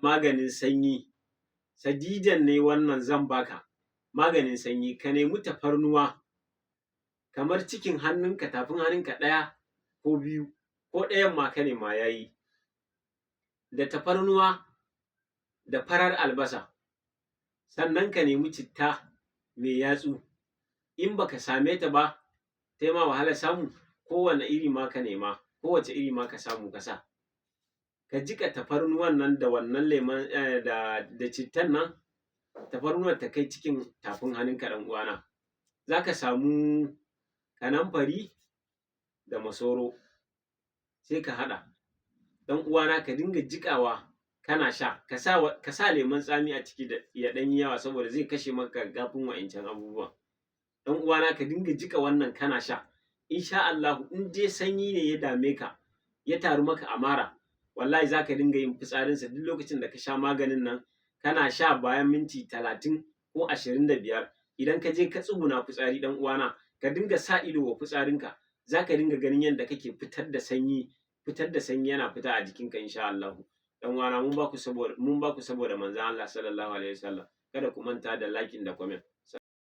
maganin sanyi, sadidan ne wannan zan baka maganin sanyi. Ka nemi tafarnuwa kamar cikin hannunka, tafin hannunka ɗaya ko biyu, ko ɗayan ma ka nema ya yi, da tafarnuwa da farar albasa. Sannan ka nemi citta mai yatsu, in baka same ta ba tai ma wahalar samu, kowane iri ma ka nema, kowace iri ma ka samu ka sa. Ka jiƙa tafarnuwan nan da wannan lemon da cittan nan, tafarnuwar ta kai cikin tafin hannunka ɗan uwana. Za ka samu kanamfari da masoro sai ka haɗa. Ɗan uwana ka dinga jiƙawa kana sha, ka sa lemon tsami a ciki ya ɗan yi yawa saboda zai kashe maka gafin wa'incan abubuwan. Ɗan uwana ka dinga jiƙa wannan kana sha. In sha Allahu in dai sanyi ne ya dame ka, ya taru maka a mara, wallahi za ka dinga yin fitsarinsa duk lokacin da ka sha maganin nan. Kana sha bayan minti 30 ko 25, idan ka je ka tsuguna fitsari ɗan uwana, ka dinga sa ido wa fitsarinka. Za ka dinga ganin yadda kake fitar da sanyi yana fita a jikinka in sha Allahu. Ɗan uwana mun ba ku saboda Manzon Allah Sallallahu Alaihi Wasallam. Kada ku manta da liking da comment.